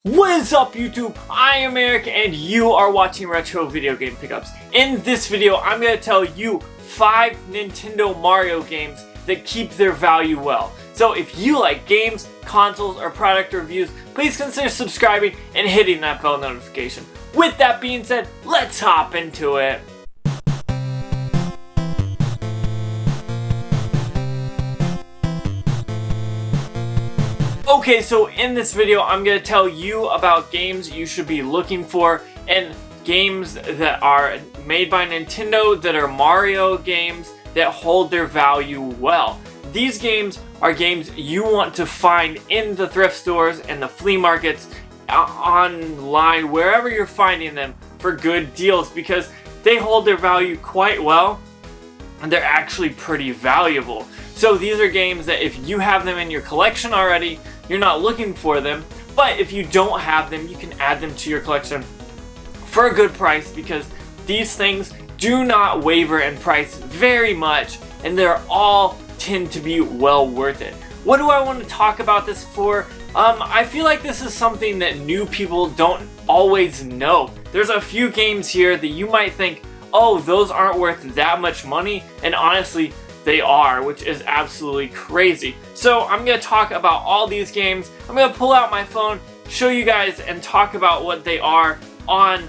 What is up, YouTube? I am Eric and you are watching Retro Video Game Pickups. In this video, I'm going to tell you 5 Nintendo Mario games that keep their value well. So if you like games, consoles, or product reviews, please consider subscribing and hitting that bell notification. With that being said, let's hop into it. Okay, so in this video, I'm going to tell you about games you should be looking for and games that are made by Nintendo that are Mario games that hold their value well. These games are games you want to find in the thrift stores and the flea markets, online, wherever you're finding them for good deals because they hold their value quite well and they're actually pretty valuable. So these are games that if you have them in your collection already, you're not looking for them, but if you don't have them, you can add them to your collection for a good price because these things do not waver in price very much and they're all tend to be well worth it. What do I want to talk about this for? I feel like this is something that new people don't always know. There's a few games here that you might think, oh, those aren't worth that much money, and honestly, they are, which is absolutely crazy. So I'm going to talk about all these games. I'm going to pull out my phone, show you guys, and talk about what they are on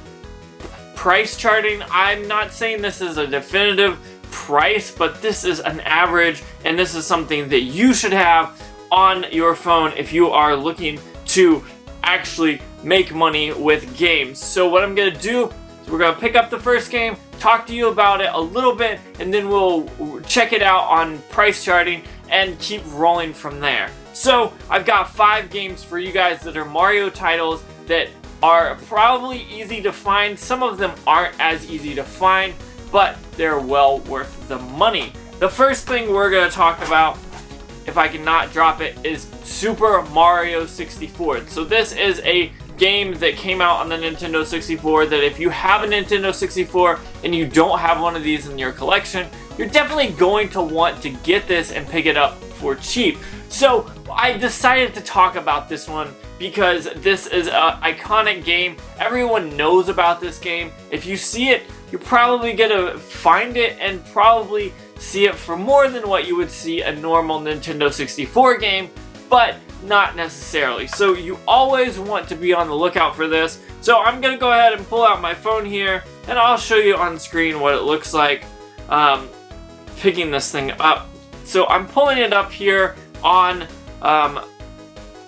price charting. I'm not saying this is a definitive price, but this is an average, and this is something that you should have on your phone if you are looking to actually make money with games. So what I'm going to do is we're going to pick up the first game, talk to you about it a little bit, and then we'll check it out on price charting and keep rolling from there. So I've got 5 games for you guys that are Mario titles that are probably easy to find. Some of them aren't as easy to find, but they're well worth the money. The first thing we're going to talk about, if I cannot drop it, is Super Mario 64. So this is a game that came out on the Nintendo 64 that if you have a Nintendo 64 and you don't have one of these in your collection, you're definitely going to want to get this and pick it up for cheap. So I decided to talk about this one because this is an iconic game. Everyone knows about this game. If you see it, you're probably gonna find it and probably see it for more than what you would see a normal Nintendo 64 game, but not necessarily. So you always want to be on the lookout for this. So I'm gonna go ahead and pull out my phone here and I'll show you on screen what it looks like picking this thing up. So I'm pulling it up here on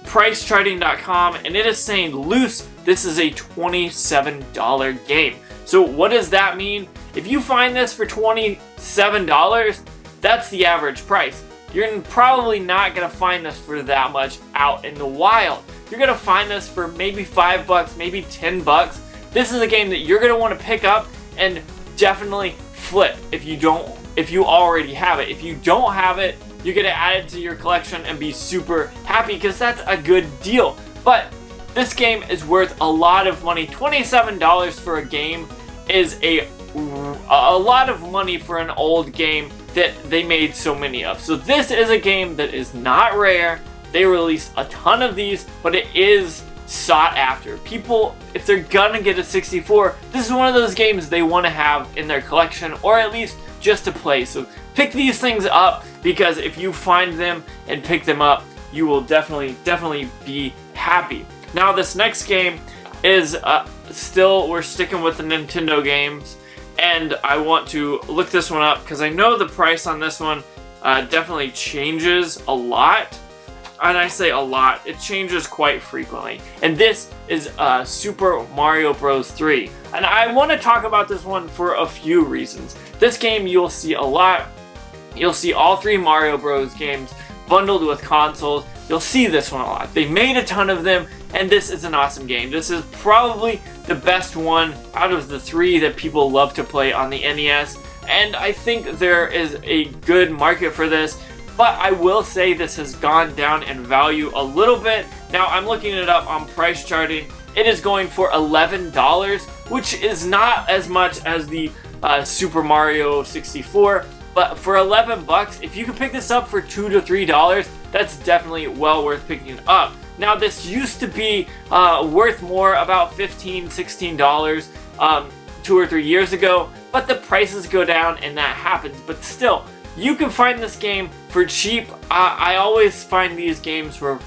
pricecharting.com and it is saying loose, this is a $27 game. So what does that mean? If you find this for $27, that's the average price. You're probably not going to find this for that much out in the wild. You're going to find this for maybe $5, maybe $10. This is a game that you're going to want to pick up and definitely flip if you already have it. If you don't have it, you're going to add it to your collection and be super happy because that's a good deal. But this game is worth a lot of money. $27 for a game is a lot of money for an old game that they made so many of. So this is a game that is not rare. They release a ton of these, but it is sought after. People, if they're gonna get a 64, this is one of those games they want to have in their collection or at least just to play. So pick these things up because if you find them and pick them up, you will definitely be happy. Now this next game is we're sticking with the Nintendo games, and I want to look this one up because I know the price on this one definitely changes a lot. And I say a lot, it changes quite frequently. And this is Super Mario Bros. 3. And I want to talk about this one for a few reasons. This game you'll see a lot. You'll see all 3 Mario Bros. Games bundled with consoles. You'll see this one a lot. They made a ton of them, and this is an awesome game. This is probably the best one out of the 3 that people love to play on the NES, and I think there is a good market for this, but I will say this has gone down in value a little bit. Now, I'm looking it up on price charting. It is going for $11, which is not as much as the Super Mario 64, but for $11, if you can pick this up for $2 to $3, that's definitely well worth picking up. Now this used to be worth more, about $15, $16 2 or 3 years ago, but the prices go down and that happens. But still, you can find this game for cheap. I always find these games for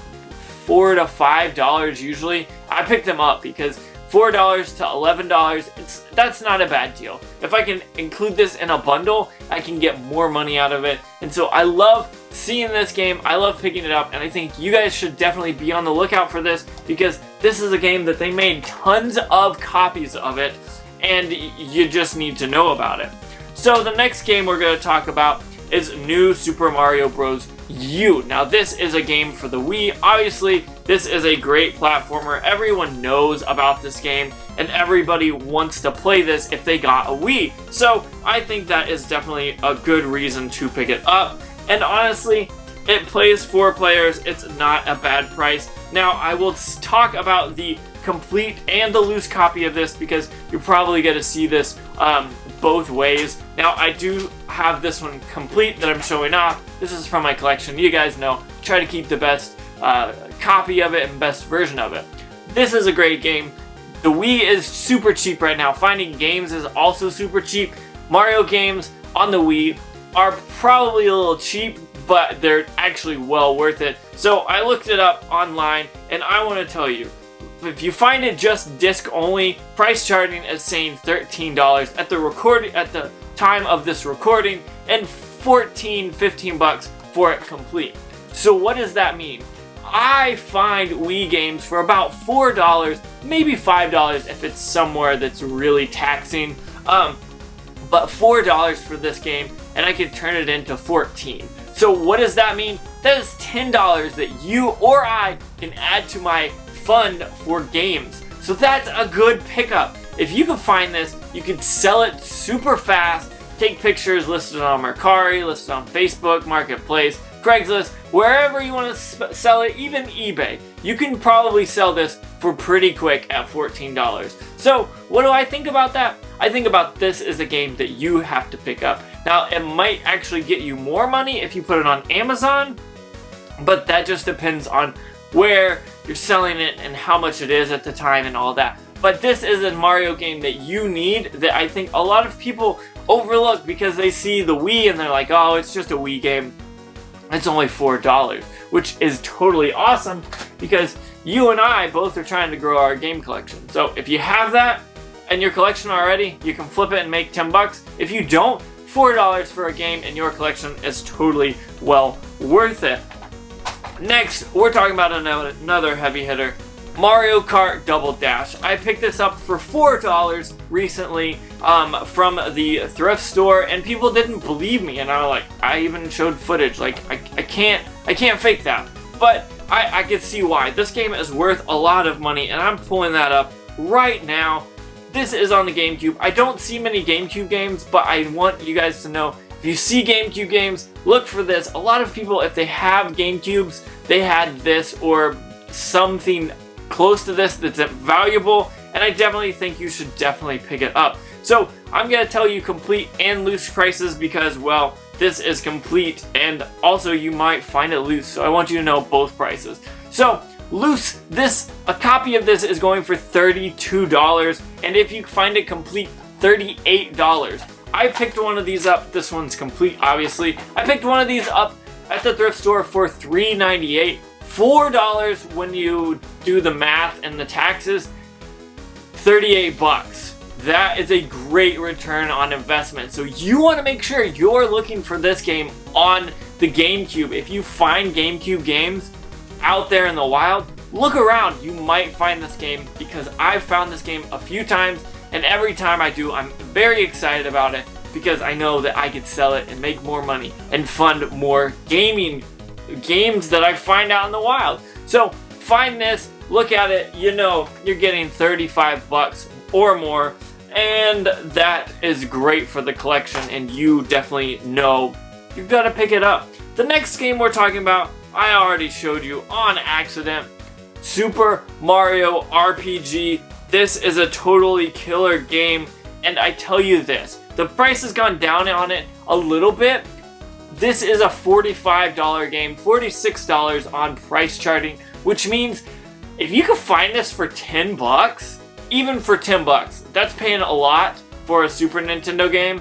$4 to $5 usually. I pick them up because $4 to $11, that's not a bad deal. If I can include this in a bundle, I can get more money out of it. And so I love seeing this game, I love picking it up, and I think you guys should definitely be on the lookout for this, because this is a game that they made tons of copies of it, and you just need to know about it. So the next game we're going to talk about is New Super Mario Bros. U. Now this is a game for the Wii. Obviously, this is a great platformer. Everyone knows about this game, and everybody wants to play this if they got a Wii. So I think that is definitely a good reason to pick it up. And honestly, it plays 4 players. It's not a bad price. Now I will talk about the complete and the loose copy of this, because you're probably going to see this both ways. Now I do have this one complete that I'm showing off. This is from my collection. You guys know, try to keep the best copy of it and best version of it. This is a great game. The Wii is super cheap right now. Finding games is also super cheap. Mario games on the Wii are probably a little cheap, but they're actually well worth it. So I looked it up online, and I want to tell you, if you find it just disc only, price charting is saying $13 at the time of this recording, and $15 bucks for it complete. So what does that mean? I find Wii games for about $4, maybe $5 if it's somewhere that's really taxing, but $4 for this game, and I could turn it into $14. So what does that mean? That is $10 that you or I can add to my fund for games. So that's a good pickup. If you can find this, you can sell it super fast, take pictures, list it on Mercari, list it on Facebook, Marketplace, Craigslist, wherever you want to sell it, even eBay. You can probably sell this for pretty quick at $14. So what do I think about that? I think about this as a game that you have to pick up. Now it might actually get you more money if you put it on Amazon, but that just depends on where you're selling it and how much it is at the time and all that. But this is a Mario game that you need, that I think a lot of people overlook because they see the Wii and they're like, oh, it's just a Wii game. It's only $4, which is totally awesome because you and I both are trying to grow our game collection. So if you have that in your collection already, you can flip it and make 10 bucks. If you don't, $4 for a game in your collection is totally well worth it. Next, we're talking about another heavy hitter, Mario Kart Double Dash. I picked this up for $4 recently from the thrift store, and people didn't believe me, and I even showed footage. Like I can't fake that. But I could see why. This game is worth a lot of money, and I'm pulling that up right now. This is on the GameCube. I don't see many GameCube games, but I want you guys to know, if you see GameCube games, look for this. A lot of people, if they have GameCubes, they had this or something close to this that's valuable, and I definitely think you should definitely pick it up. So I'm going to tell you complete and loose prices because, well, this is complete, and also you might find it loose, so I want you to know both prices. So loose, a copy of this is going for $32, and if you find it complete, $38. I picked one of these up. This one's complete, obviously. I picked one of these up at the thrift store for $3.98. $4 when you do the math and the taxes. 38 bucks. That is a great return on investment. So you want to make sure you're looking for this game on the GameCube. If you find GameCube games out there in the wild, look around. You might find this game because I've found this game a few times, and every time I do, I'm very excited about it because I know that I could sell it and make more money and fund more games that I find out in the wild. So find this, look at it, you know you're getting 35 bucks or more, and that is great for the collection, and you definitely know you've got to pick it up. The next game we're talking about, I already showed you on accident, Super Mario RPG. This is a totally killer game, and I tell you this, the price has gone down on it a little bit. This is a $45 game, $46 on price charting which means if you can find this for 10 bucks, even for 10 bucks, that's paying a lot for a Super Nintendo game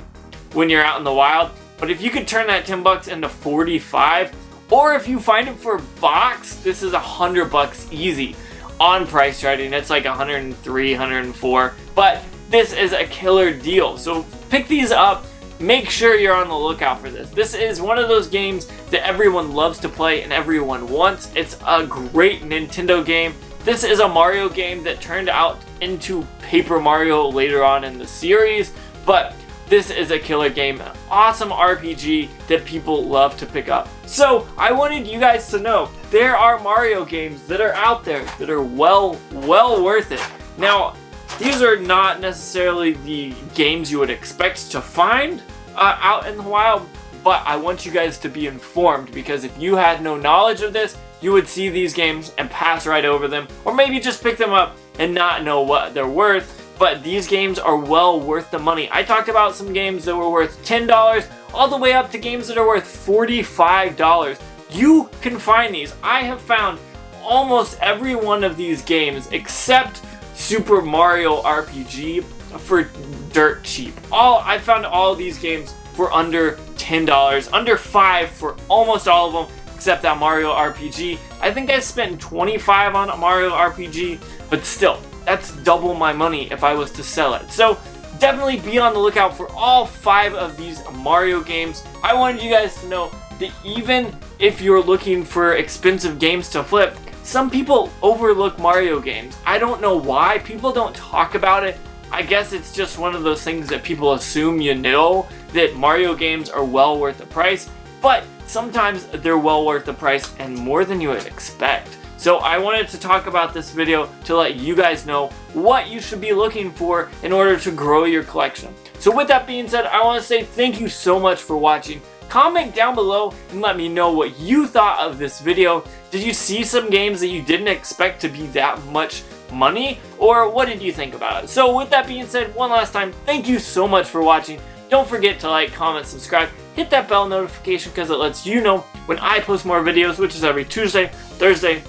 when you're out in the wild. But if you could turn that 10 bucks into 45, or if you find it for a box, this is 100 bucks easy on price charting. It's like 103, 104, but this is a killer deal. So pick these up. Make sure you're on the lookout for this. This is one of those games that everyone loves to play and everyone wants. It's a great Nintendo game. This is a Mario game that turned out into Paper Mario later on in the series, but this is a killer game, an awesome RPG that people love to pick up. So I wanted you guys to know there are Mario games that are out there that are well worth it. Now, these are not necessarily the games you would expect to find out in the wild, but I want you guys to be informed, because if you had no knowledge of this, you would see these games and pass right over them, or maybe just pick them up and not know what they're worth. But these games are well worth the money. I talked about some games that were worth $10 all the way up to games that are worth $45. You can find these. I have found almost every one of these games except Super Mario RPG for dirt cheap. I found all of these games for under $10, under $5 for almost all of them, except that Mario RPG. I think I spent $25 on a Mario RPG, but still, that's double my money if I was to sell it. So definitely be on the lookout for all 5 of these Mario games. I wanted you guys to know that even if you're looking for expensive games to flip, some people overlook Mario games. I don't know why. People don't talk about it. I guess it's just one of those things that people assume you know, that Mario games are well worth the price, but sometimes they're well worth the price and more than you would expect. So I wanted to talk about this video to let you guys know what you should be looking for in order to grow your collection. So with that being said, I want to say thank you so much for watching. Comment down below and let me know what you thought of this video. Did you see some games that you didn't expect to be that much money? Or what did you think about it? So with that being said, one last time, thank you so much for watching. Don't forget to like, comment, subscribe, hit that bell notification because it lets you know when I post more videos, which is every Tuesday, Thursday,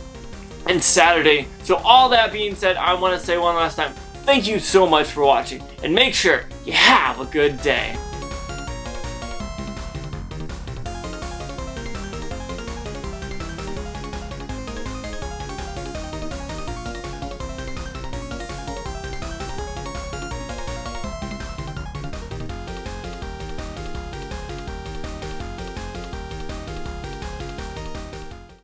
and Saturday. So all that being said, I want to say one last time, thank you so much for watching, and make sure you have a good day.